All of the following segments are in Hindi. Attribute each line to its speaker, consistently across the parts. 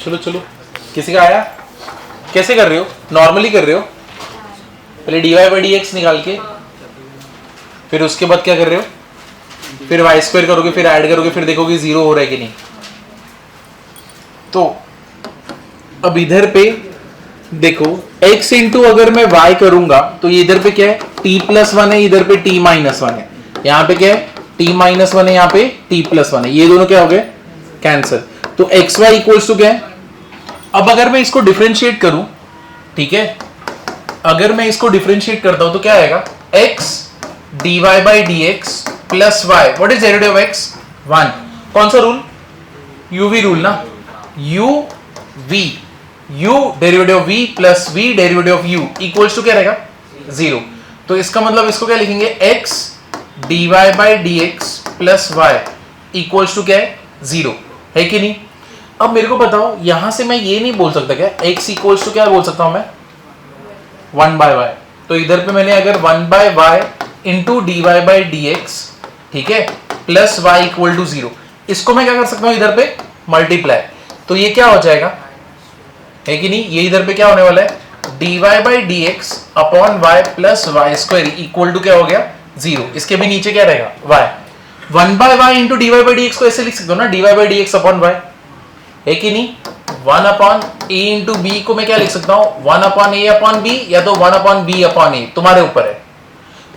Speaker 1: चलो चलो, किसी का आया? कैसे कर रहे हो? नॉर्मली कर रहे हो? पहले dy बाई डी एक्स निकाल के, फिर उसके बाद क्या कर रहे हो? फिर वाई स्क्वायर करोगे, फिर ऐड करोगे, फिर देखोगे जीरो हो रहा है कि नहीं। तो अब इधर पे देखो x इंटू अगर मैं y करूंगा तो ये इधर पे क्या है? t प्लस वन है, इधर पे t माइनस वन है, यहाँ पे क्या है? t माइनस वन है, यहाँ पे t प्लस वन है, ये दोनों क्या हो गए? कैंसिल। तो एक्स वाई इक्वल्स टू क्या है? अब अगर मैं इसको डिफरेंशिएट करूं, ठीक है, अगर मैं इसको डिफरेंशिएट करता हूं तो क्या आएगा? x dy by D x plus Y, what is derivative of x? 1। कौन सा रूल? uv रूल ना, uv, u derivative of v plus v derivative of u equals to क्या रहेगा? 0। तो इसका मतलब इसको क्या लिखेंगे? x dy by D x plus Y equals to क्या है? 0 है कि नहीं। अब मेरे को बताओ, यहां से मैं ये नहीं बोल सकता क्या x इक्वल्स टू क्या बोल सकता हूं मैं? 1 बाय वाई। तो इधर पे मैंने अगर 1 by Y into D Y by D X, ठीक है, प्लस वाई इक्वल टू 0, इसको मैं क्या कर सकता हूं इधर पे? मल्टीप्लाई। तो ये क्या हो जाएगा? है कि नहीं, ये इधर पे क्या होने वाला है? D Y by D x upon Y plus Y square equal to क्या हो गया? 0। इसके भी नीचे क्या रहेगा? Y. 1 by Y into D Y by D x को ऐसे लिख सकते हो ना, D Y by D x upon Y, है कि नहीं। 1 अपॉन ए इंटू बी को मैं क्या लिख सकता हूं? 1 अपॉन ए अपॉन बी, या तो 1 अपॉन बी अपॉन ए, तुम्हारे ऊपर है।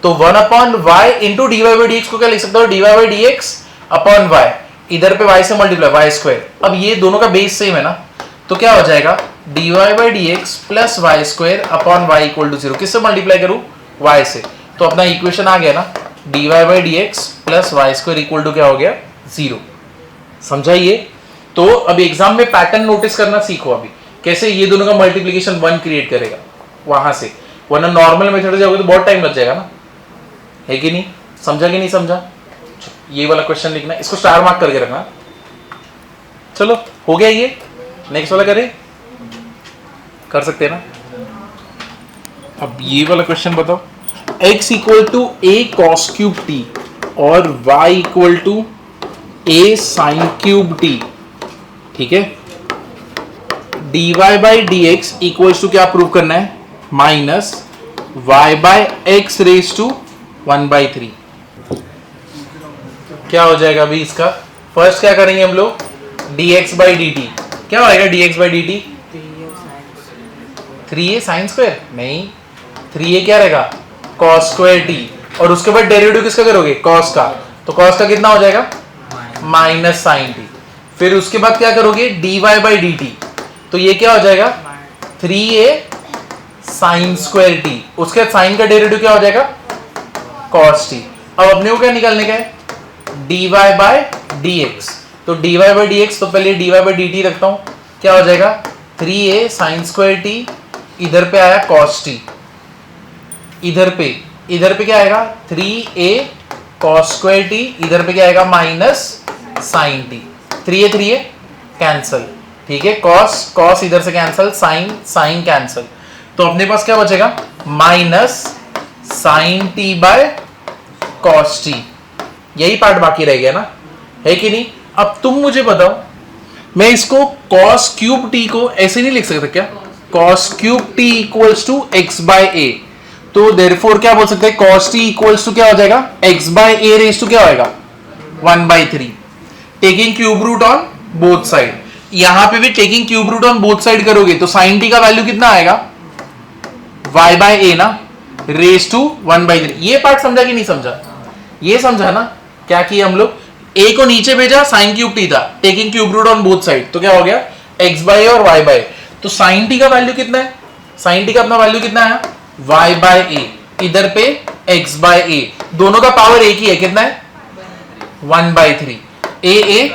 Speaker 1: तो 1 upon y into D Y by D x को क्या लिख सकता हूं? D Y by D x upon y, इधर पे वाई से मल्टीप्लाई, वाई स्क्वायर। अब ये दोनों का बेस सेम है ना, तो क्या हो जाएगा? D Y by D x plus Y square upon y equal to 0। किससे मल्टीप्लाई करूं? वाई से। तो अपना इक्वेशन आ गया ना, D Y by D x plus Y square equal to क्या हो गया? 0। समझा ये? तो अभी एग्जाम में पैटर्न नोटिस करना सीखो अभी, कैसे ये दोनों का मल्टीप्लिकेशन 1 क्रिएट करेगा वहां से, वरना नॉर्मल मेथड से जाओगे तो बहुत टाइम लग जाएगा ना, है कि नहीं। समझा कि नहीं समझा? ये वाला क्वेश्चन लिखना, इसको स्टार मार्क करके रखना। चलो हो गया ये, नेक्स्ट वाला करें, कर सकते हैं ना। अब ये वाला क्वेश्चन बताओ, x equal to a cos cube t और y equal to a sin cube t, ठीक है। dy by D x equal to क्या प्रूव करना है? Minus y by x raise to 1/3। क्या हो जाएगा अभी इसका? फर्स्ट क्या करेंगे हम लोग? dx by d T. क्या होगा dx by d T? 3a sine square नहीं, 3a क्या रहेगा? cos स्क्वायर t, और उसके बाद डेरिवेटिव किसका करोगे? cos का। तो cos का कितना हो जाएगा? Minus sine t। फिर उसके बाद क्या करोगे? dy by d t. तो ये क्या हो जाएगा? 3a साइन स्क्वायर t, उसके बाद साइन का डेरिवेटिव क्या हो जाएगा? cos t। अब अपने को क्या निकालने का है? dy by D x. तो dy बाई डी एक्स, तो पहले dy बाई डी टी रखता हूं, क्या हो जाएगा? 3a साइन स्क्वायर t, इधर पे आया cos t, इधर पे क्या आएगा? 3a cos स्क्वायर t, इधर पे क्या आएगा? Minus sine t। 3a cancel, ठीक है, cos इधर से कैंसल, साइन कैंसल। तो अपने पास क्या बचेगा? Minus sine t by cos t। यही पार्ट बाकी रह गया ना, है कि नहीं। अब तुम मुझे बताओ, मैं इसको cos क्यूब t को ऐसे नहीं लिख सकता क्या? cos cube t equals to x by a। तो देयरफॉर क्या बोल सकते हैं? cos t इक्वल्स टू क्या हो जाएगा? x by a raise to क्या होएगा? 1/3। Taking cube root on both side, यहां पे भी taking cube root on both side करोगे तो sin t का वैल्यू कितना आएगा? y बाय a ना, रेज टू 1/3। ये पार्ट समझा कि नहीं समझा? ये समझा ना क्या किया हम लोग? a को नीचे भेजा, साइन क्यूब t था, taking cube root on both side, तो क्या हो गया? x बाय a और y बाय। तो sin t का वैल्यू कितना है? sin t का अपना वैल्यू कितना है? y बाय a, इधर पे x बाय a, दोनों का पावर एक ही है, कितना है? 1/3। a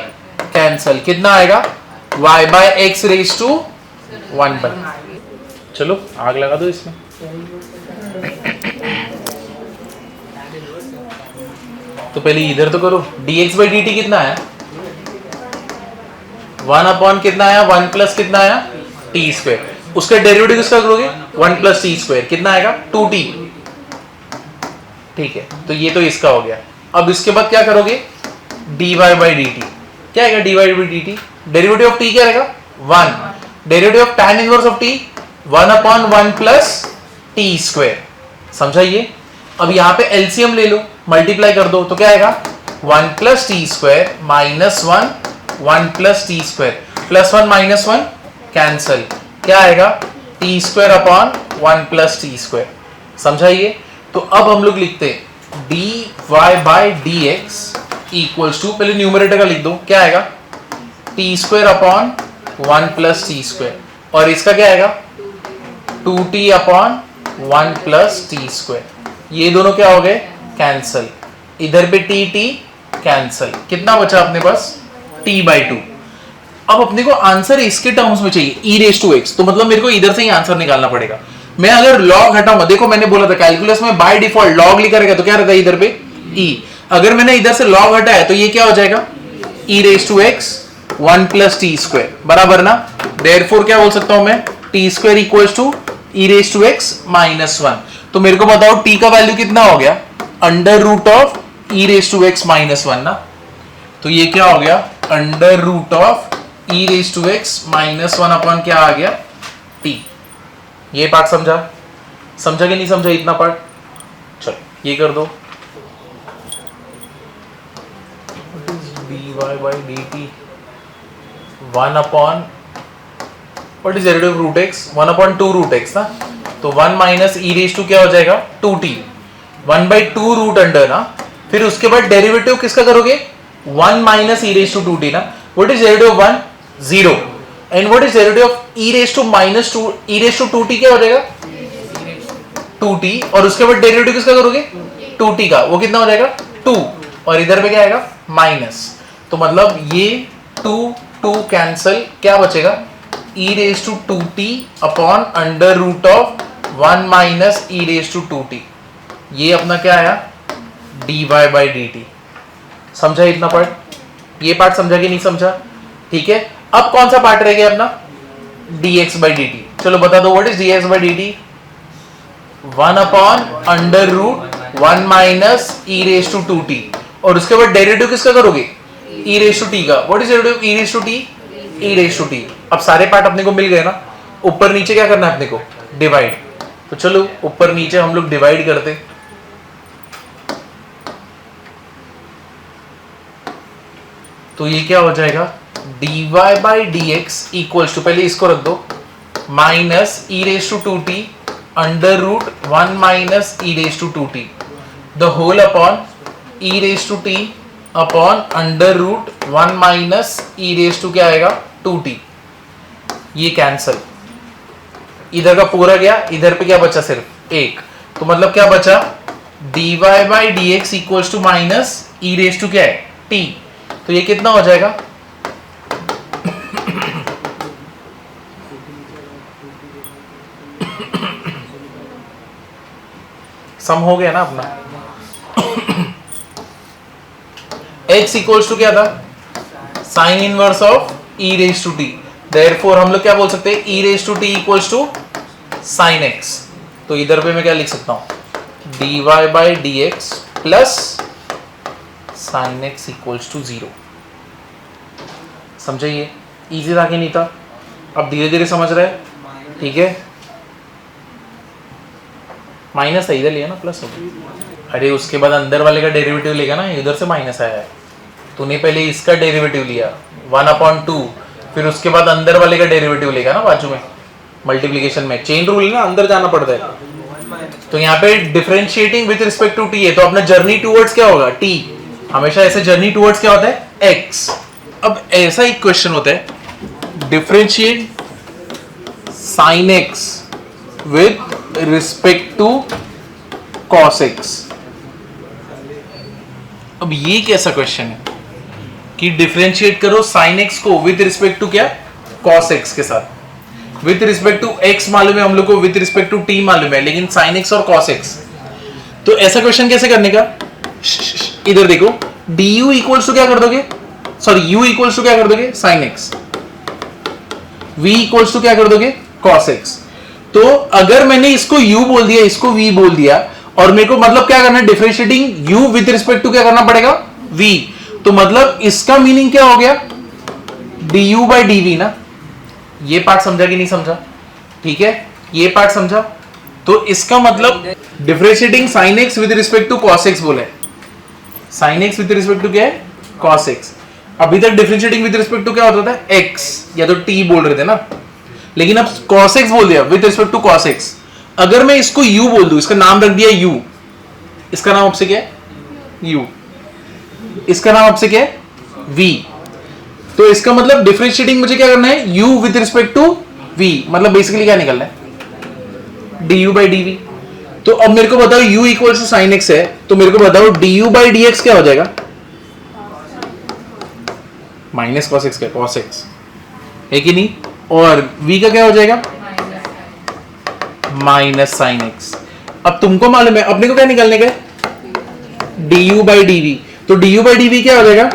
Speaker 1: कैंसल, कितना आएगा? y by x raise to 1/3। चलो आग लगा दो इसमें। तो पहले इधर तो करो, dx बाई dt कितना है? 1 अपॉन कितना आया? 1 प्लस कितना आया? t square. उसका डेरिवेटिव किसका करोगे? 1 प्लस t स्क्वायर, कितना आएगा? 2t। ठीक है, तो ये तो इसका हो गया। अब इसके बाद क्या करोगे? dy by dt। क्या आएगा dy by dt? Derivative of t क्या रहेगा? 1. Derivative of tan inverse of t 1/1 plus t square. समझा ये? अब यहां पे एलसीएम ले लो, मल्टीप्लाई कर दो तो क्या आएगा 1 plus t square minus 1 plus t square, plus 1 minus 1 cancel, क्या आएगा t square upon 1 plus t square. समझा ये? तो अब हम लोग लिखते हैं dy by D x equals to, पहले न्यूमरेटर का लिख दो, क्या आएगा t square upon 1 plus t square, और इसका क्या आएगा 2t upon 1 plus t square. ये दोनों क्या हो गए कैंसल, इधर पे टी टी कैंसल, कितना बचा अपने पास t/2. अब अपने को आंसर इसके टर्म्स में चाहिए e रेज टू x, तो मतलब मेरे को इधर से ही आंसर निकालना पड़ेगा. मैं अगर log हटाऊंगा, देखो मैंने बोला था कैलकुलस में बाय डिफॉल्ट log लिखा रहेगा, तो क्या रहता है इधर पे e. अगर मैंने इधर से log हटाया तो ये क्या हो जाएगा e raise to x 1 plus t square, बराबर ना. देयरफॉर क्या बोल सकता हूं मैं t square equals to e raise to x minus 1. तो मेरे को बताओ t का वैल्यू कितना हो गया under root of e raise to x minus 1 ना. तो ये क्या हो गया under root of e raise to x minus 1 upon क्या आ गया t. ये पार्ट समझा कि नहीं समझा इतना पार्ट? चलो ये कर दो dy by dt 1 upon what is derivative root x 1 upon 2 root x ना. तो 1 माइनस e रेज टू क्या हो जाएगा 2t 1/2 रूट अंडर ना. फिर उसके बाद डेरिवेटिव किसका करोगे 1 minus e raise to 2t ना. What is derivative of 1 0 and what is derivative of e raise to minus 2 e raise to 2t क्या हो जाएगा 2t, और उसके बाद डेरिवेटिव किसका करोगे 2t का, वो कितना हो जाएगा 2, और इधर पे क्या आएगा माइनस. तो मतलब ये 2 कैंसल, क्या बचेगा e raise to 2t upon under root of 1 minus e raise to 2t. ये अपना क्या आया dy बाई dt. समझा इतना पार्ट? ये पार्ट समझा कि नहीं समझा? ठीक है. अब कौन सा पार्ट रह गया अपना dx बाई dt. चलो बता दो what is dx by dt 1 upon under root 1 minus e raise to 2t, और उसके बाद डेरिवेटिव किसका करोगे e रेज टू t का. What is derivative e raise to t e raise to t. अब सारे पार्ट अपने को मिल गए ना. ऊपर नीचे क्या करना है अपने को डिवाइड. तो चलो ऊपर नीचे हम लोग डिवाइड करते. तो ये क्या हो जाएगा dy by dx equals to, पहले इसको रख दो, minus e raise to 2t under root 1 minus e raise to 2t the whole upon e raise to t upon under root 1 minus e raise to क्या आएगा 2t. ये कैंसल, इधर का पूरा गया, इधर पे क्या बचा सिर्फ 1. तो मतलब क्या बचा dy by dx equals to minus e raise to क्या है t. तो ये कितना हो जाएगा सम हो गया ना अपना. x इक्वल्स टू क्या था sine inverse of e raise to t. Therefore हम लोग क्या बोल सकते हैं e raise to t equals to sine x. तो इधर पे मैं क्या लिख सकता हूं dy by dx plus sine x equals to 0. समझिए इजी था कि नहीं था? अब धीरे धीरे समझ रहे हैं. ठीक है, माइनस है इधर लिया ना प्लस हो गया. अरे उसके बाद अंदर वाले का डेरिवेटिव लेगा ना, इधर से माइनस आया है. तूने पहले इसका डेरिवेटिव लिया 1/2, फिर उसके बाद अंदर वाले का डेरिवेटिव लेगा ना बाजू में मल्टीप्लिकेशन में. चेन रूल है ना, अंदर जाना पड़ता है. तो यहाँ पे differentiating with respect to t है, तो अपना जर्नी टूवर्ड्स क्या होगा t. हमेशा ऐसे जर्नी टूवर्ड्स क्या होता है x. अब ऐसा एक क्वेश्चन होता है differentiate sin x with respect to cos x. अब ये कैसा क्वेश्चन है कि डिफरेंशिएट करो sin x को विद रिस्पेक्ट टू क्या cos x के साथ. विद रिस्पेक्ट टू x मालूम है हम लोग को, विद रिस्पेक्ट टू t मालूम है, लेकिन sin x और cos x. तो ऐसा क्वेश्चन कैसे करने का, इधर देखो du इक्वल्स टू क्या कर दोगे, सॉरी u इक्वल्स टू क्या कर दोगे sin x, v equals to क्या कर दोगे cos x. तो अगर मैंने इसको u बोल दिया, इसको v बोल दिया, और मेरे को मतलब क्या करना है differentiating u with respect to क्या करना पड़ेगा v. तो मतलब इसका मीनिंग क्या हो गया du बाई dv ना. ये पार्ट समझा कि नहीं समझा? ठीक है, ये पार्ट समझा। तो इसका मतलब differentiating sin x with respect to cos x बोला है। sin x with respect to क्या है? cos x। अभी तक डिफरेंशिएटिंग विद रिस्पेक्ट टू क्या होता था? x या तो t बोल रहे थे ना, लेकिन अब cos x बोल दिया with respect to cos x। अगर मैं इसको u बोल दूं, इसका नाम रख दिया u, इसका नाम आपसे क्या है? u, इसका नाम आपसे क्या है? v। तो इसका मतलब डिफरेंशिएटिंग मुझे क्या करना है? u with respect to v, मतलब बेसिकली क्या निकलना है? du by dv। तो अब मेरे को बताओ u equal to sine x है, तो मेरे को बताओ du by dx क्या हो जाएगा? माइनस cos x का cos x है कि नहीं? और v का क्या हो जाएगा? Minus sine x. अब तुमको मालूम है अपने को क्या निकालने का है? du by dv। तो du by dv क्या हो जाएगा?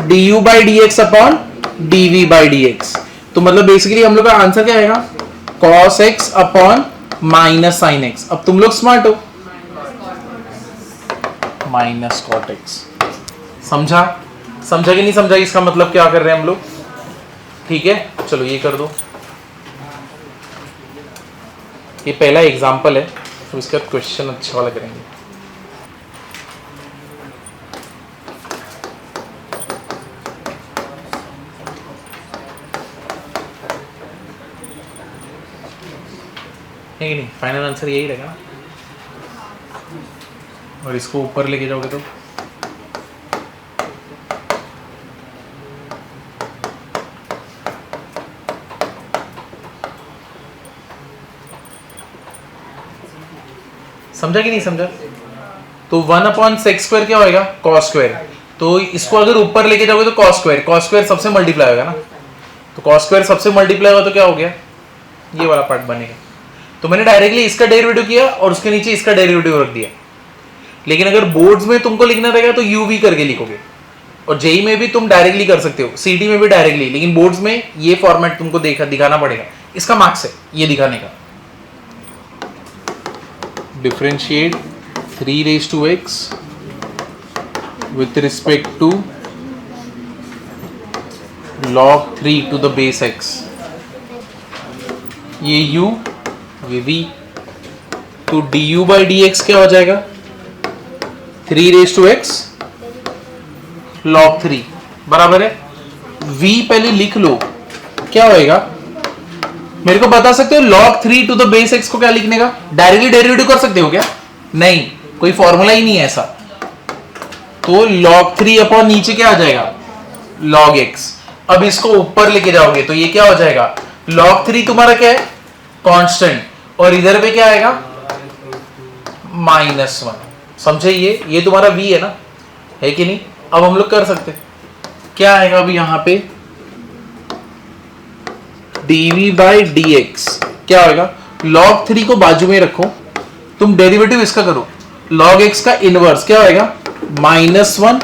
Speaker 1: du by dx upon dv by dx। तो मतलब बेसिकली हम लोग का आंसर क्या आएगा? cos x upon minus sine x. अब तुम लोग स्मार्ट हो, माइनस cot x। समझा? समझा कि नहीं समझा इसका मतलब क्या कर रहे हैं हम लोग? ठीक है, चलो ये कर दो। ये पहला एग्जांपल है, तो इसका क्वेश्चन अच्छा वाला करेंगे। है कि नहीं? फाइनल आंसर यही रहेगा। और इसको ऊपर लेके जाओगे तो समझा कि नहीं समझा? तो 1/sec² क्या होएगा? cos²। तो इसको अगर ऊपर लेके जाओगे तो cos² सबसे मल्टीप्लाई होगा ना, तो cos² सबसे मल्टीप्लाई होगा तो क्या हो गया? ये वाला पार्ट बनेगा। तो मैंने डायरेक्टली इसका डेरिवेटिव किया और उसके नीचे इसका डेरिवेटिव रख दिया। लेकिन अगर बोर्ड्स में तुमको लिखना रहेगा तो uv करके लिखोगे, और जेई में भी तुम डायरेक्टली कर सकते हो, सीटी में भी डायरेक्टली, लेकिन बोर्ड्स में ये फॉर्मेट तुमको दिखाना पड़ेगा। इसका मार्क्स है ये दिखाने का। Differentiate 3x with respect to log 3 to the base x। ये u, ये v, तो du by dx क्या हो जाएगा? 3x log 3 बराबर है v। पहले लिख लो क्या होएगा? मेरे को बता सकते हो log 3 to the base x को क्या लिखने का? डायरेक्टली डेरिवेटिव कर सकते हो क्या? नहीं, कोई फॉर्मूला ही नहीं है ऐसा। तो log 3 अपॉन नीचे क्या आ जाएगा? log x। अब इसको ऊपर लेके जाओगे तो ये क्या हो जाएगा? log 3 तुम्हारा क्या है? कांस्टेंट, और इधर पे क्या आएगा? -1। समझे? ये तुम्हारा v है ना, है कि नहीं? अब हम लोग कर सकते क्या आएगा अभी यहां पे? dv by dx क्या होगा? log 3 को बाजू में रखो, तुम डेरिवेटिव इसका करो, log x का इनवर्स क्या होएगा? -1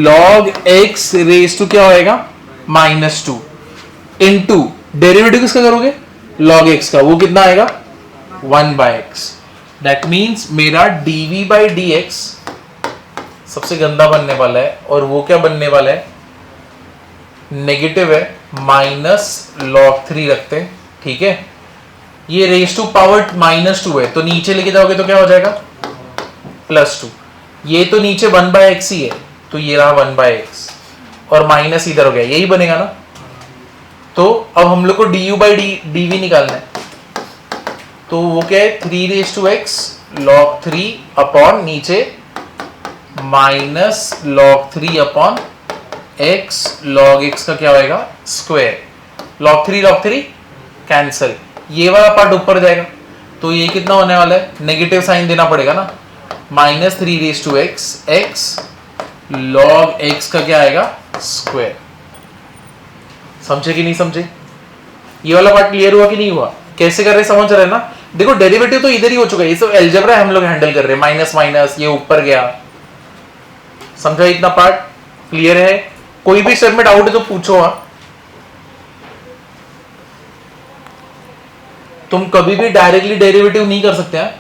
Speaker 1: log x रेज टू क्या होएगा? -2 इनटू डेरिवेटिव किसका करोगे? log x का, वो कितना आएगा? 1/x। दैट मींस मेरा dv by dx सबसे गंदा बनने वाला है, और वो क्या बनने वाला है? नेगेटिव है, -log 3 रखते हैं। ठीक है, ये रेज टू पावर -2 है, तो नीचे लेके जाओगे तो क्या हो जाएगा? +2। ये तो नीचे 1/x ही है, तो ये रहा 1/x, और माइनस इधर हो गया, यही बनेगा ना। तो अब हम लोग को du by dv निकालना है, तो वो क्या है? 3x log 3 अपॉन नीचे -log 3 upon x log x का क्या होएगा? स्क्वायर। log 3 कैंसिल, ये वाला पार्ट ऊपर जाएगा, तो ये कितना होने वाला है? नेगेटिव साइन देना पड़ेगा ना, -3x x log x का क्या आएगा? स्क्वायर। समझे कि नहीं समझे? ये वाला पार्ट क्लियर हुआ कि नहीं हुआ? कैसे कर रहे समझ रहे ना? देखो डेरिवेटिव तो इधर ही हो चुका है, ये सब अलजेब्रा हम लोग हैंडल कर रहे हैं, माइनस माइनस ये ऊपर गया। समझा? इतना पार्ट क्लियर है? कोई भी सर में डाउट है तो पूछो। तुम कभी भी डायरेक्टली डेरिवेटिव नहीं कर सकते हैं,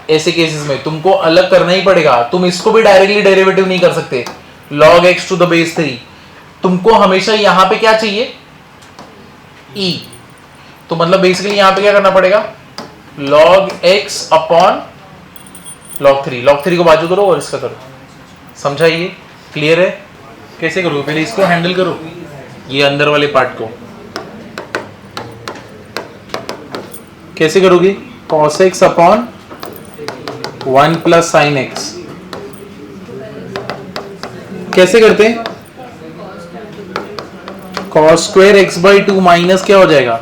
Speaker 1: ऐसे केसेस में तुमको अलग करना ही पड़ेगा। तुम इसको भी डायरेक्टली डेरिवेटिव नहीं कर सकते, log x to the base 3। तुमको हमेशा यहां पे क्या चाहिए? ई। तो मतलब बेसिकली यहां पे क्या करना पड़ेगा, log x upon log 3। log 3 को बाजू करो और इसका करो। समझा? ये क्लियर है? कैसे करोगे? पहले इसको हैंडल करो, ये अंदर वाले पार्ट को कैसे करोगे? cos x upon 1 plus sine x। कैसे करते हैं? cos square x by 2 minus क्या हो जाएगा,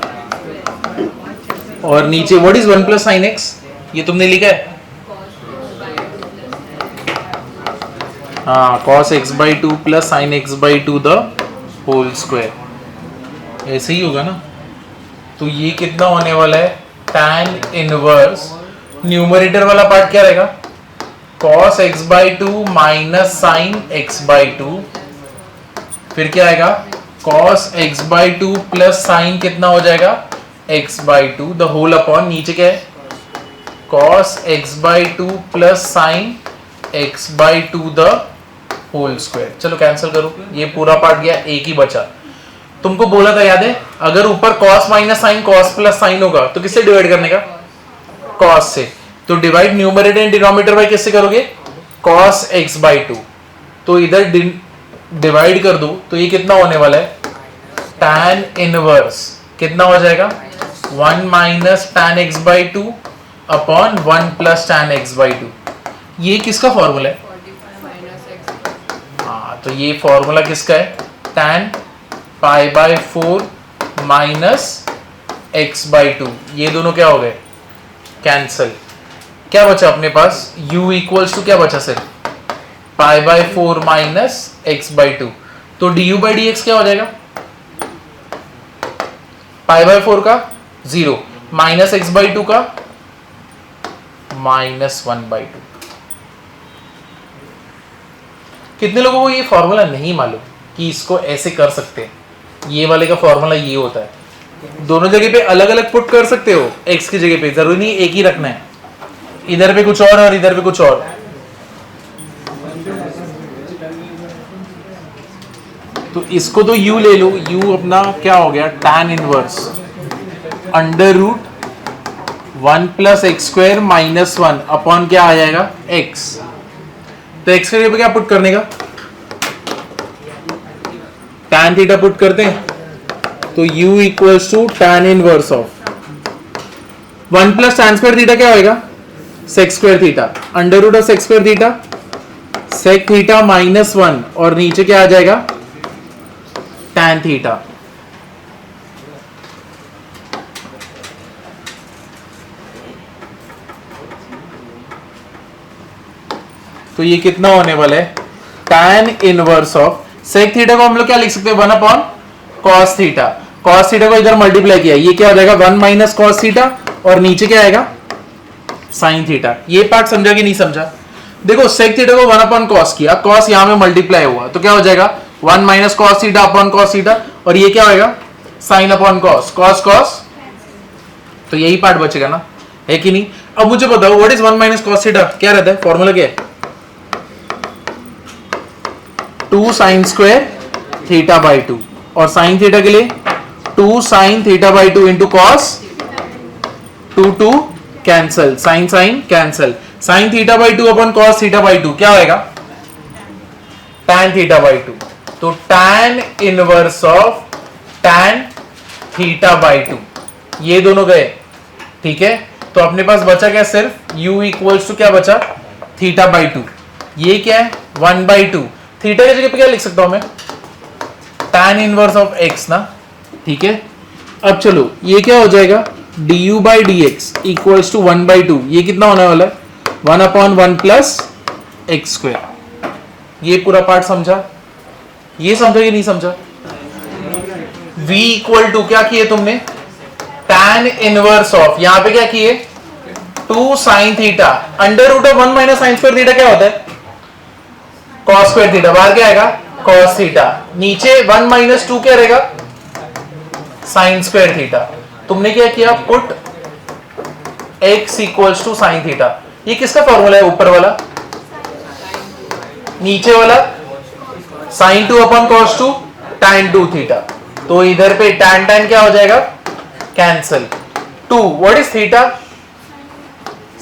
Speaker 1: और नीचे what is 1 plus sine x, ये तुमने लिखा है? हाँ, cos x by 2 plus sine x by 2 the whole square. ऐसे ही होगा ना? तो ये कितना होने वाला है, tan इनवर्स, न्यूमरेटर वाला पार्ट क्या रहेगा, cos x by 2 minus sine x by 2, फिर क्या आएगा, cos x by 2 plus sine कितना हो जाएगा, x by 2 the whole upon नीचे क्या है, cos x by 2 plus sine x by 2 the whole square. चलो कैंसिल करो, ये पूरा पार्ट गया, एक ही बचा। तुमको बोला था याद है, अगर ऊपर cos minus sine cos plus sine होगा तो किससे डिवाइड करने का, cos से। तो divide numerator and denominator by किससे करोगे, cos x बाई 2। तो इधर डिवाइड कर दो तो ये कितना होने वाला है, tan इनवर्स कितना हो जाएगा, 1 minus tan x by 2 upon 1 plus tan x by 2। ये किसका फॉर्मूला है, हाँ तो ये फॉर्मूला किसका है, tan pi by 4 minus x by 2। ये दोनों क्या हो गए, कैंसल। क्या बचा अपने पास, u इक्वल्स टू क्या बचा, सिर्फ pi by 4 minus x by 2। तो du बाई dx क्या हो जाएगा, पाई बाय 4 का 0 माइनस x बाई 2 का माइनस 1 बाई 2। कितने लोगों को ये फॉर्मूला नहीं मालूम कि इसको ऐसे कर सकते हैं, ये वाले का फॉर्मूला ये होता है। दोनों जगह पे अलग अलग पुट कर सकते हो, x की जगह पे जरूरी नहीं एक ही रखना है, इधर पे कुछ और इधर पे कुछ और। तो इसको तो u ले लो, u अपना क्या हो गया, tan inverse under root 1 plus x square minus 1 upon क्या आ जाएगा, x। तो x के जगह पे क्या पुट करने का, tan थीटा पुट करते हैं, तो u equals to tan inverse of 1 plus tan square theta क्या होएगा, sec square theta under root of sec square theta sec theta minus 1 और नीचे क्या आ जाएगा, tan थीटा। तो ये कितना होने वाला है, tan inverse of sec theta को हम लोग क्या लिख सकते हैं, 1 upon cos theta. cos theta को इधर मल्टीप्लाई किया, ये क्या हो जाएगा 1 माइनस cos थीटा और नीचे क्या आएगा sin थीटा। ये पार्ट समझा कि नहीं समझा? देखो sec थीटा को 1 अपॉन cos किया, cos यहां में मल्टीप्लाई हुआ तो क्या हो जाएगा 1 minus cos theta upon cos theta, और ये क्या होएगा sin upon cos, cos cos। तो यही पार्ट बचेगा ना, है कि नहीं? अब मुझे बताओ what is 1 minus cos theta, क्या रहता है फॉर्मूला, क्या है 2 साइन स्क्वायर थीटा बाई 2, और साइन थीटा के लिए 2 sine theta by 2 into cos, 2 cancel, sine sine cancel, sine theta by 2 upon cos theta by 2 क्या होएगा, tan थीटा बाई 2। तो tan inverse of tan theta by 2, ये दोनों गए, ठीक है। तो अपने पास बचा क्या, सिर्फ u इक्वल्स टू क्या बचा, थीटा बाई 2। ये क्या है 1 बाई 2, थीटा की जगह पे क्या लिख सकता हूं मैं, tan इनवर्स ऑफ x ना, ठीक है। अब चलो ये क्या हो जाएगा, du by D x equals to 1 by 2। ये कितना होने वाला है 1 अपॉन 1 प्लस एक्स स्क्वायर। ये पूरा पार्ट समझा, ये समझा कि नहीं समझा? v इक्वल टू क्या किए तुमने, tan इनवर्स ऑफ, यहां पे क्या किए 2 sine theta under root of 1 minus sine square theta क्या होता है cos स्क्वायर थीटा, बाहर क्या आएगा cos थीटा, नीचे 1 माइनस 2 क्या रहेगा साइन स्क्वायर थीटा। तुमने क्या किया, put x equals to sine theta. ये किसका फॉर्मूला है, ऊपर वाला, नीचे वाला sin 2 upon cos 2 tan 2 theta. तो इधर पे tan tan क्या हो जाएगा, cancel. 2 what is theta,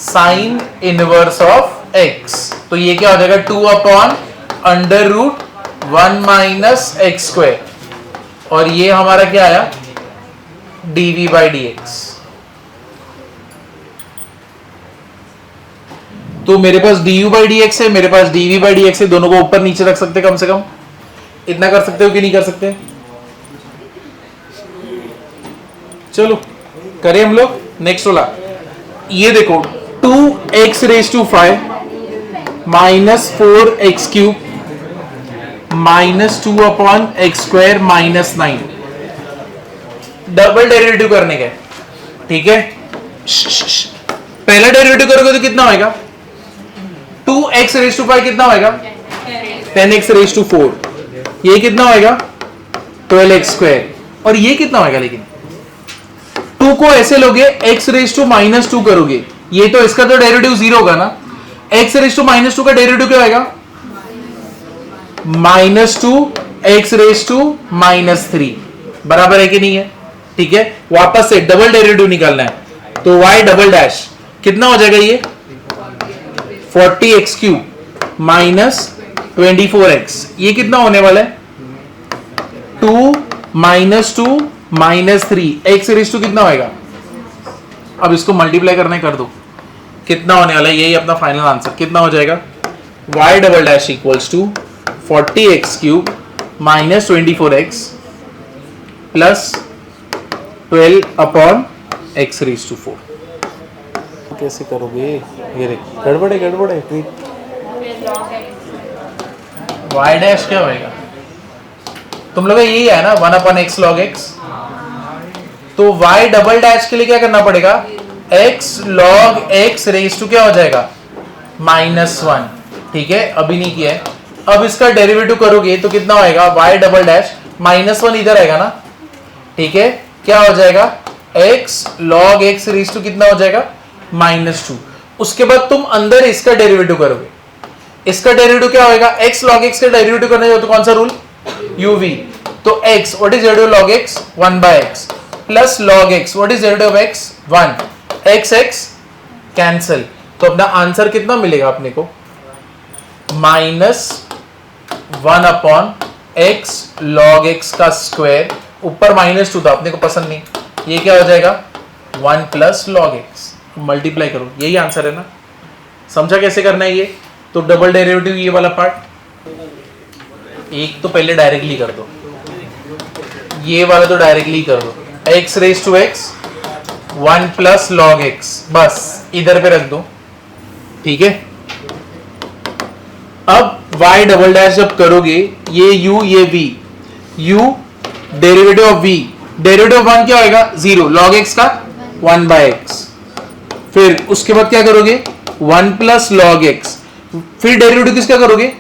Speaker 1: sine inverse of x। तो ये क्या हो जाएगा 2 upon under root 1 minus x square, और ये हमारा क्या आया dv बाई dx। तो मेरे पास du बाई dx है, मेरे पास dv बाई dx है, दोनों को ऊपर नीचे रख सकते कम से कम, इतना कर सकते हो कि नहीं कर सकते? चलो करें हम लोग नेक्स्ट वाला। ये देखो 2x raise to 5 minus 4x cube minus 2 upon x square minus 9, double derivative करने के, ठीक है। पहला डेरिवेटिव करोगे तो कितना होएगा, 2x रेज टू 5 कितना होएगा 10x रेज टू 4, ये कितना होएगा 12x स्क्वायर, और ये कितना होएगा, लेकिन 2 को ऐसे लोगे x रेज टू माइनस 2 करोगे, ये तो इसका तो डेरिवेटिव 0 होगा ना, x रेज टू माइनस 2 का डेरिवेटिव क्या होएगा minus 2 x raise to minus 3, बराबर है कि नहीं है, ठीक है। वापस से डबल डेरिवेटिव निकालना है, तो y डबल डैश कितना हो जाएगा, ये 40x क्यूब माइनस 24x, ये कितना होने वाला है 2 minus 2 minus 3, x raise to कितना होएगा, अब इसको मल्टीप्लाई करने कर दो, कितना होने वाला है, यही अपना फाइनल आंसर कितना हो जाएगा, y double dash equals to 40x cube minus 24x plus 12 upon x raise to 4। कैसे करोगे, ये देख गड़बड़े गड़बड़े, y डैश क्या होएगा, तुम लोग यही है ना 1 अपॉन x log x, तो y डबल डैश के लिए क्या करना पड़ेगा, x log x raise to क्या हो जाएगा -1, ठीक है, अभी नहीं किया है। अब इसका डेरिवेटिव करोगे तो कितना होएगा, y डबल डैश -1 इधर आएगा ना, ठीक है, क्या हो जाएगा x log x raise to कितना हो जाएगा -2। उसके बाद तुम अंदर इसका डेरिवेटिव करोगे, इसका डेरिवेटिव क्या होएगा, x log x का डेरिवेटिव करने जाओ तो कौन सा रूल, uv, तो x what is derivative log x 1 by x plus log x what is derivative of x 1, x x cancel, तो अपना आंसर कितना मिलेगा अपने को -1 अपॉन x log x का स्क्वायर, ऊपर -2 था अपने को पसंद नहीं, ये क्या हो जाएगा 1 प्लस log x, मल्टीप्लाई करो, यही आंसर है ना, समझा कैसे करना है ये। तो डबल डेरिवेटिव ये वाला पार्ट, एक तो पहले डायरेक्टली कर दो, ये वाला तो डायरेक्टली कर दो, x raise to x 1 plus log x, बस इधर पे रख दो, ठीक है। अब y डबल डैश जब करोगे, ये u ये v, u derivative of v, derivative of 1 क्या होएगा 0, log x का 1 by x, फिर उसके बाद क्या करोगे 1 प्लस log x, फिर डेरिवेटिव किसका करोगे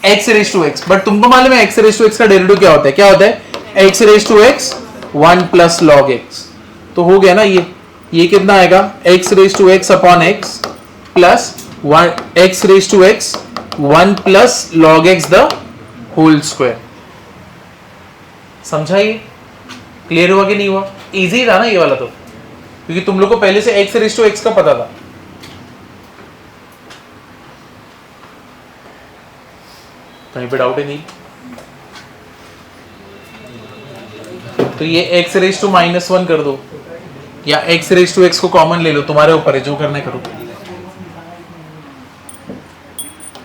Speaker 1: x raise to x, but तुमको मालूम है x रेज टू x का डेरिवेटिव क्या होता है, क्या होता है x raise to x 1 plus log x, तो हो गया ना ये कितना आएगा x raise to x upon x plus x raise to x 1 plus log x the whole square. समझा, ये क्लियर हुआ कि नहीं हुआ, इजी था ना ये वाला, तो क्योंकि तुम लोग को पहले से x रेज टू x का पता था। कहीं पे डाउट है नहीं, तो ये x रेज टू -1 कर दो, या x रेज टू x को कॉमन ले लो, तुम्हारे ऊपर है, जो करना है करो।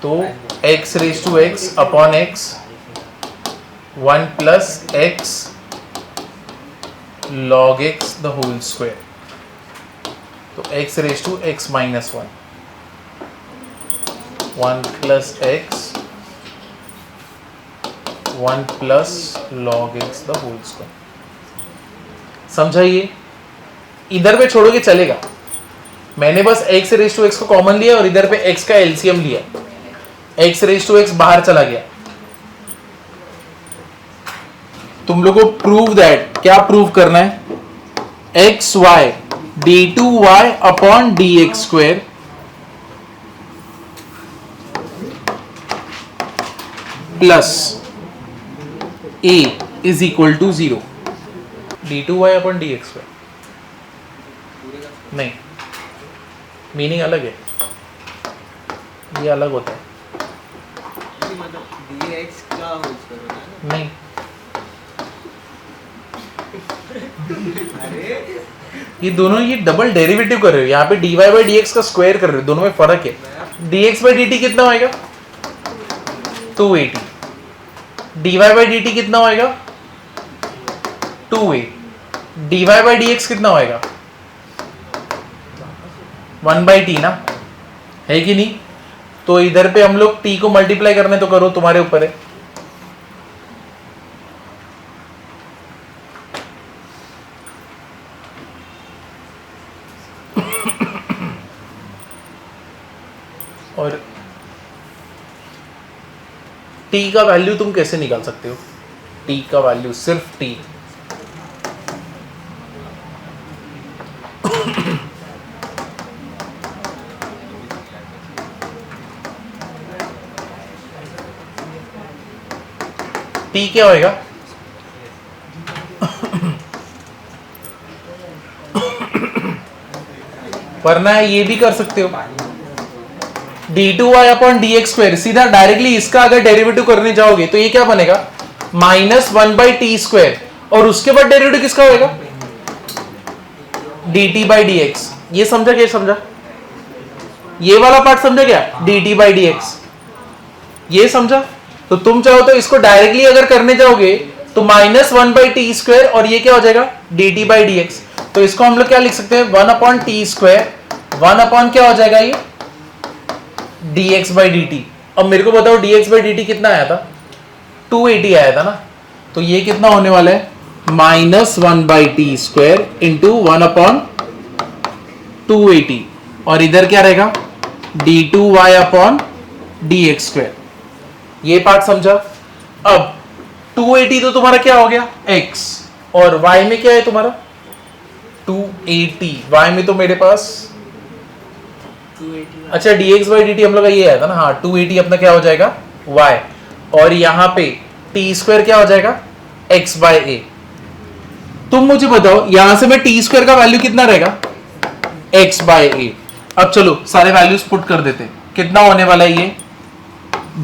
Speaker 1: तो x raise to x upon x 1 plus x log x the whole square, तो x raise to x -1 1 plus x 1 plus log x the whole square. समझाइए, इधर पे छोड़ोगे चलेगा, मैंने बस x रेज टू x को कॉमन लिया और इधर पे x का एलसीएम लिया, x रेज टू x बाहर चला गया। तुम लोग को प्रूव दैट, क्या प्रूव करना है, x y d2y upon dx square plus a is equal to 0। d2y upon dx y, नहीं, मीनिंग अलग है, ये अलग होता है।
Speaker 2: dx का होल स्क्वायर होता है ना?
Speaker 1: नहीं,
Speaker 2: अरे
Speaker 1: ये दोनों ये डबल डेरिवेटिव कर रहे हो, यहाँ पे dy बाई dx का स्क्वायर कर रहे हो, दोनों में फर्क है। dx बाई dt कितना होएगा 280, dy बाई dt कितना होएगा 2a, dy बाई dx कितना होएगा 1/t ना, है कि नहीं? तो इधर पे हम लोग t को मल्टीप्लाई करने तो करो, तुम्हारे ऊपर है। और t का वैल्यू तुम कैसे निकाल सकते हो? t का वैल्यू सिर्फ t, t क्या होएगा? वरना ये भी कर सकते हो, d2y अपॉन dx स्क्वायर, सीधा डायरेक्टली इसका अगर डेरिवेटिव करने जाओगे तो ये क्या बनेगा -1/t स्क्वायर, और उसके बाद डेरिवेटिव किसका होएगा dt बाई dx। ये समझा? क्या समझा? ये वाला पार्ट समझा क्या? dt बाई dx, ये समझा? तो तुम चाहो तो इसको डायरेक्टली अगर करने जाओगे तो -1/t स्क्वायर, और ये क्या हो जाएगा dt बाई dx। तो इसको हम लोग क्या लिख सकते हैं 1/t स्क्वायर, 1 क्या हो जाएगा ये dx बाई dt। अब मेरे को बताओ dx बाई dt कितना आया था 280 आया था ना, तो ये कितना होने वाला है -1/t स्क्वायर इंटू 1/280, और इधर क्या रहेगा d2y अपॉन dx स्क्वायर। ये पार्ट समझा? अब 280 तो तुम्हारा क्या हो गया x, और y में क्या है तुम्हारा 280, y में तो मेरे पास
Speaker 2: 280
Speaker 1: अच्छा dx बाई dt हम लोग का ये आया था ना, हाँ 280 अपना क्या हो जाएगा y, और यहाँ पे t स्क्वायर क्या हो जाएगा x बाई a। तुम मुझे बताओ यहां से मैं t स्क्वायर का वैल्यू कितना रहेगा x बाई a। अब चलो सारे वैल्यूज पुट कर देते, कितना होने वाला है ये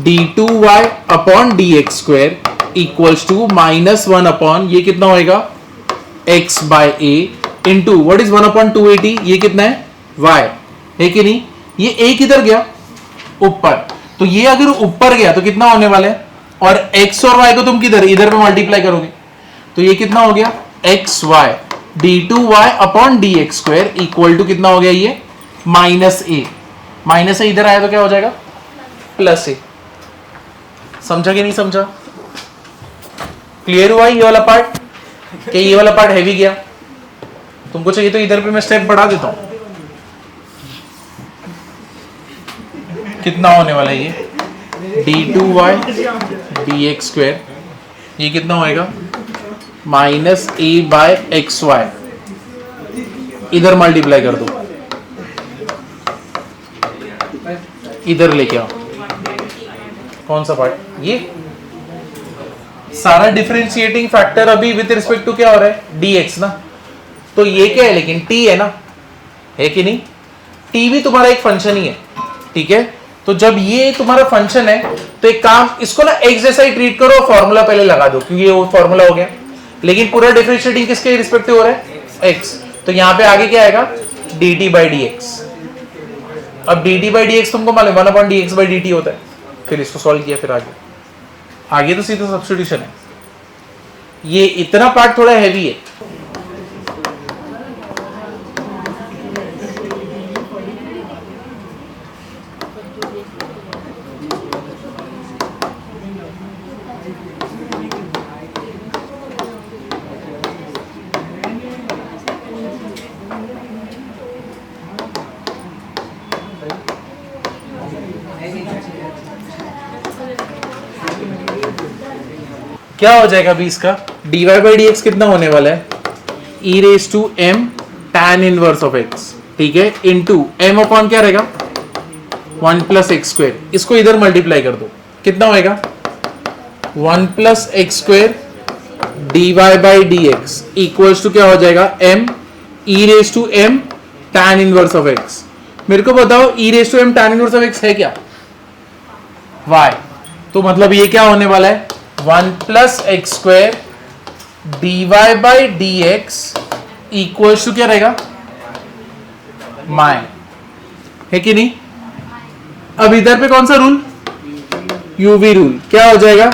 Speaker 1: d2y upon dx square equals to -1 upon ये कितना होएगा x by a into what is 1/280, ये कितना है y, है कि नहीं? ये a किधर गया ऊपर, तो ये अगर ऊपर गया तो कितना होने वाला है, और x और y को तुम किधर इधर पे मल्टीप्लाई करोगे तो ये कितना हो गया xy d2y upon dx square equal to कितना हो गया ये -a इधर आया तो क्या हो जाएगा +a। समझा कि नहीं समझा? क्लियर हुआ ये वाला पार्ट? कि ये वाला पार्ट हैवी गया? तुमको चाहिए तो इधर पे मैं स्टेप बढ़ा देता हूं, कितना होने वाला है ये d2y dx स्क्वायर, ये कितना होएगा -a बाय xy, इधर मल्टीप्लाई कर दो, इधर लेके आओ। कौन सा पार्ट? ये सारा डिफरेंशिएटिंग फैक्टर अभी विद रिस्पेक्ट टू क्या हो रहा है dx ना, तो ये क्या है लेकिन t है ना, है कि नहीं? t भी तुम्हारा एक फंक्शन ही है, ठीक है? तो जब ये तुम्हारा फंक्शन है तो एक काम, इसको ना x जैसा ही ट्रीट करो, फॉर्मूला पहले लगा दो क्योंकि ये वो फॉर्मूला हो गया, लेकिन पूरा डिफरेंशिएटिंग किसके रिस्पेक्टिव हो रहा है x, तो यहाँ पे आगे क्या आएगा dt बाई dx। अब dt बाई dx तुमको मालूम 1/dx बाई dt होता है, फिर इसको सॉल्व किया, फिर आगे तो सीधा सब्स्टिट्यूशन है। ये इतना पार्ट थोड़ा हैवी है। क्या हो जाएगा अभी इसका dy बाई dx कितना होने वाला है e raise to m tan inverse of x, ठीक है, इनटू m अपॉन क्या रहेगा 1 प्लस एक्स स्क्वायर, इसको इधर मल्टीप्लाई कर दो, कितना होएगा 1 plus x square d Y by D x equals to क्या हो जाएगा m e raise to m tan inverse of x। मेरे को बताओ e raise to m tan inverse of x है क्या? y। तो मतलब ये क्या होने वाला है 1 plus x square d Y by D x equals to क्या रहेगा माय, है कि नहीं? अब इधर पे कौन सा रूल? UV rule. क्या हो जाएगा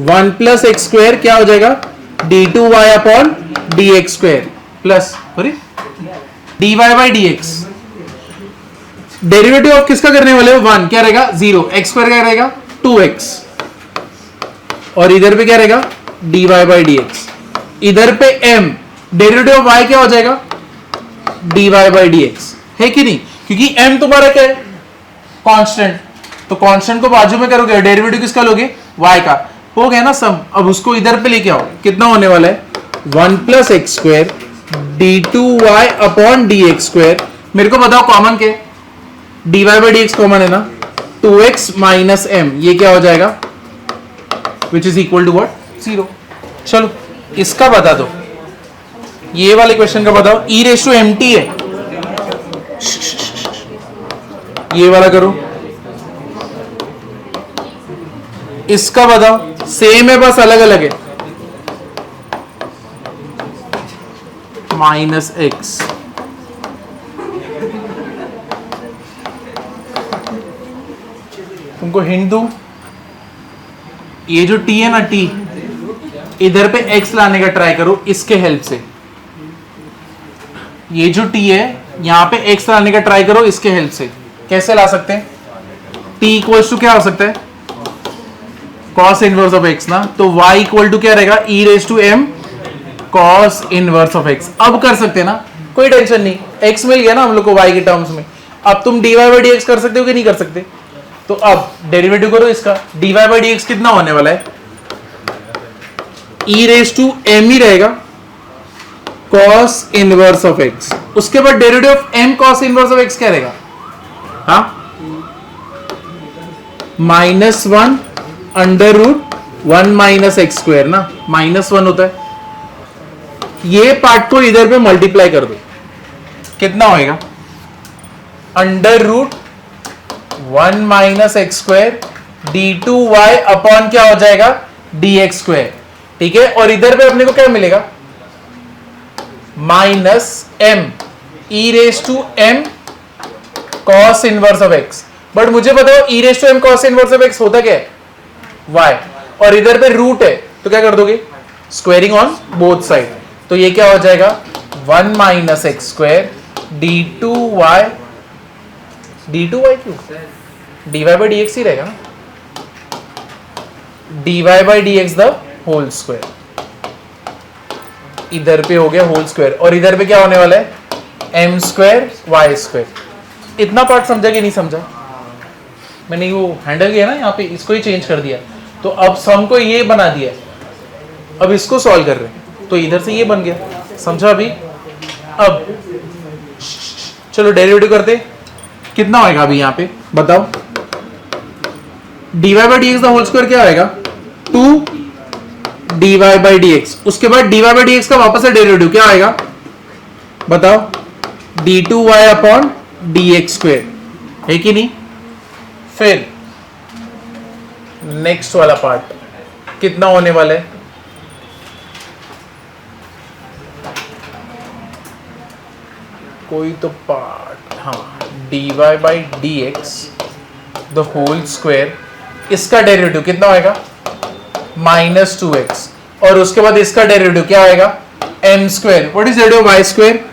Speaker 1: 1 प्लस एक्स स्क्वायर क्या हो जाएगा d two y upon d x square plus d Y by D x. Derivative of किसका करने वाले हो 1 क्या रहेगा 0, एक्स स्क्वायर क्या रहेगा 2x और इधर पे क्या रहेगा d Y by D x. इधर पे m डेरिवेटिव ऑफ y क्या हो जाएगा d Y by D x, है कि नहीं? क्योंकि m तुम्हारा क्या है कांस्टेंट, तो कांस्टेंट को बाजू में करोगे डेरिवेटिव किसका लोगे y का, हो गया ना सम। अब उसको इधर पे लेके आओ, कितना होने वाला है 1 plus x square d two y upon d x square. मेरे को बताओ कॉमन क्या d Y by D x common है ना 2x माइनस m, ये क्या हो जाएगा which is equal to what 0। चलो इसका बता दो, ये वाले क्वेश्चन का बताओ e raise to m t है, ये वाला करो। इसका बताओ सेम है बस अलग अलग है माइनस एक्स। तुमको हिंट दूं, ये जो t है ना t, इधर पे x लाने का ट्राई करो इसके हेल्प से। ये जो t है यहां पे x लाने का ट्राई करो इसके हेल्प से। कैसे ला सकते हैं? t इक्वल्स टू क्या हो सकता है cos इनवर्स ऑफ x ना, तो y इक्वल टू क्या रहेगा e raise to m cos inverse of x। अब कर सकते हैं ना, कोई टेंशन नहीं, x मिल गया ना हम लोग को y के टर्म्स में। अब तुम dy बाई dx कर सकते हो कि नहीं कर सकते? तो अब डेरिवेटिव करो इसका, dy बाई dx कितना होने वाला है e रेस टू m ही रहेगा cos इनवर्स ऑफ x। उसके बाद derivative of m cos inverse of x क्या रहेगा? हाँ -1 under root 1 minus x square ना, -1 होता है। ये पार्ट को इधर पे मल्टीप्लाई कर दो, कितना होएगा under root 1 minus x square d two y upon क्या हो जाएगा डी एक्स स्क्वायर, ठीक है। और इधर पे अपने को क्या मिलेगा minus m e raise to m cos inverse of x। But मुझे बताओ e raise to m cos inverse of x होता क्या है y, और इधर पे रूट है तो क्या कर दोगे स्क्वेयरिंग ऑन बोथ साइड। तो ये क्या हो जाएगा 1 minus x square d two y क्यों d Y by D x ही रहेगा ना, D Y by D x the whole square. इधर पे हो गया होल स्क्वायर और इधर पे क्या होने वाला है एम स्क्वायर वाई स्क्वायर। इतना पार्ट समझा कि नहीं समझा? मैंने वो हैंडल किया ना यहाँ पे, इसको ही चेंज कर दिया। तो अब सम को ये बना दिया, अब इसको सॉल्व कर रहे हैं, तो इधर से ये बन गया, समझा अभी? अब चलो डेरिवेटिव करते, कितना होएगा अभी यहाँ पे बताओ? D Y by D x the whole square क्या होएगा 2 d Y by D x. उसके बाद d Y by D x का वापस से डेरिवेटिव क्या आएगा बताओ d two y upon d x square, है कि नहीं? फिर नेक्स्ट वाला पार्ट कितना होने वाला है कोई तो पार्ट, हाँ d Y by D x the whole square, इसका डेरिवेटिव कितना होएगा -2x। और उसके बाद इसका डेरिवेटिव क्या आएगा m square, what is derivative y square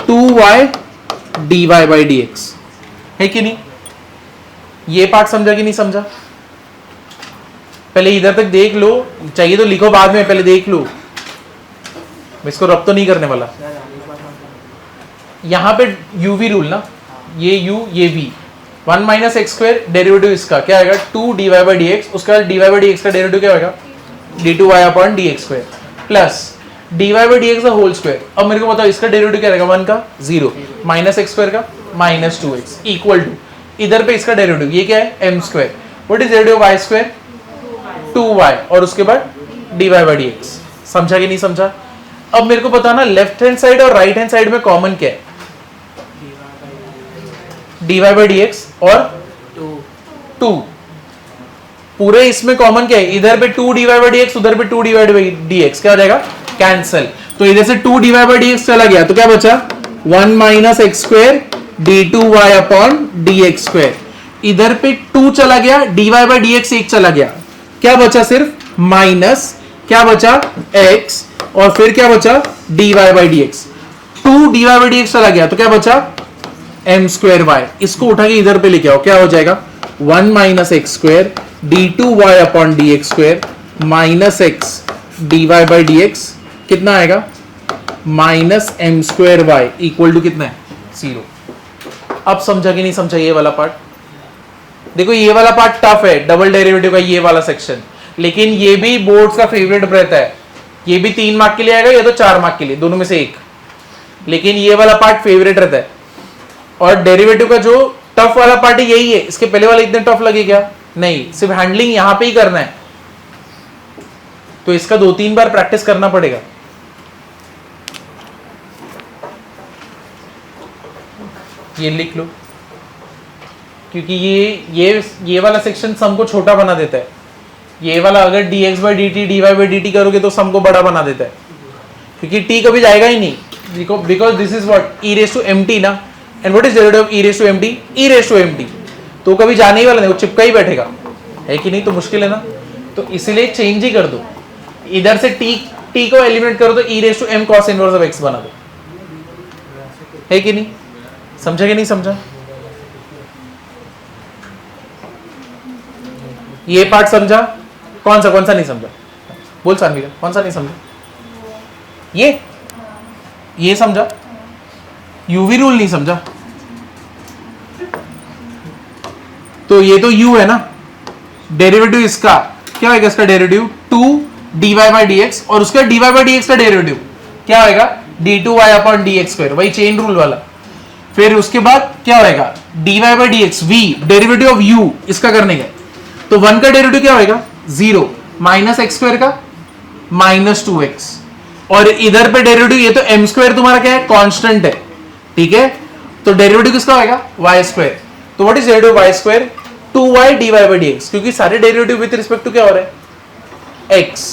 Speaker 1: 2y dy by dx, है कि नहीं? ये पार्ट समझा कि नहीं समझा? पहले इधर तक देख लो, चाहिए तो लिखो बाद में, पहले देख लो, मैं इसको रब तो नहीं करने वाला। यहां पे uv रूल ना, ये u ये v, 1 minus x square derivative इसका क्या आएगा 2 d Y by D x. उसका d Y by D x का डेरिवेटिव क्या होगा d two y upon d x square plus d Y by D x का होल स्क्वायर। अब मेरे को बताओ इसका डेरिवेटिव क्या रहेगा 1 का 0 माइनस एक्स स्क्वायर का -2x इक्वल टू इधर पे इसका डेरिवेटिव ये क्या है m square, what is derivative y square 2y और उसके बाद dy बाई dx, समझा कि नहीं समझा? अब मेरे को बताना लेफ्ट हैंड साइड और राइट हैंड साइड में कॉमन क्या है? dy by dx और 2 पूरे इसमें कॉमन क्या है? इधर पे 2 dy by dx, उधर पे 2 dy by dx, क्या हो जाएगा? कैंसिल। तो इधर से 2 dy by dx चला गया तो क्या बचा? 1 minus x square d2y upon dx square. इधर पे 2 चला गया, dy by dx 1 चला गया, क्या बचा? सिर्फ माइनस क्या बचा? x, और फिर क्या बचा? dy by dx। 2 dy by dx चला गया तो क्या बचा? m square y। इसको उठा के इधर पे लेके आओ, क्या हो जाएगा? 1 minus x square d2y upon dx square minus x dy by dx कितना आएगा? Minus m square y equal to कितना है? 0। अब समझा कि नहीं समझा ये वाला पार्ट? देखो ये वाला पार्ट टफ है, डबल डेरिवेटिव का ये वाला सेक्शन, लेकिन ये भी बोर्ड्स का फेवरेट रहता है। ये भी 3 मार्क के लिए आएगा, या तो 4 मार्क के लिए, दोनों में से एक, लेकिन ये वाला पार्ट फेवरेट रहता है। और डेरिवेटिव का जो टफ वाला पार्ट है यही है। इसके पहले वाला इतने टफ लगे क्या? नहीं, सिर्फ हैंडलिंग यहां पे ही करना है, तो इसका 2-3 बार प्रैक्टिस करना पड़ेगा। ये लिख लो, क्योंकि ये वाला सेक्शन सम को छोटा बना देता है। ये वाला अगर dx by dt dy by dt करोगे तो सम को बड़ा बना देता है, क्योंकि t कभी जाएगा ही नहीं, because this is what e raise to mt ना, and what is derivative of e raise to mt? e raise to mt, तो कभी जाने ही वाला नहीं, वो चिपका ही बैठेगा, है कि नहीं? तो मुश्किल है ना, तो इसीलिए चेंज ही कर दो, इधर से t को एलिमिनेट करो तो e raise to m cos inverse of x बना दो, है कि नहीं? समझा कि नहीं समझा? ये पार्ट समझा? कौन सा नहीं समझा? बोल सानवी, कौन सा नहीं समझा? ये समझा? यूवी रूल नहीं समझा? तो ये तो u है ना, डेरिवेटिव इसका क्या होगा? इसका डेरिवेटिव 2 dy by dx, और उसका dy by dx का डेरिवेटिव क्या होगा? d2y अपॉन dx स्क्वायर, वही चेन रूल वाला। फिर उसके बाद क्या होएगा? dy by dx v, derivative of u, इसका करने का, तो 1 का डेरिवेटिव क्या होएगा? 0 माइनस एक्स स्क्वायर का माइनस 2x, और इधर पे डेरिवेटिव, ये तो m स्क्वायर तुम्हारा क्या है? कांस्टेंट है, ठीक है? तो डेरिवेटिव किसका होएगा? y square. तो what is derivative y square? 2y dy by dx, क्योंकि सारे डेरिवेटिव विद रिस्पेक्ट टू क्या हो रहा है? x।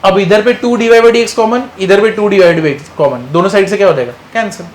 Speaker 1: अब इधर पे 2 dy by dx कॉमन, इधर पे 2 dy by dx कॉमन, दोनों साइड से क्या हो जाएगा? कैंसिल।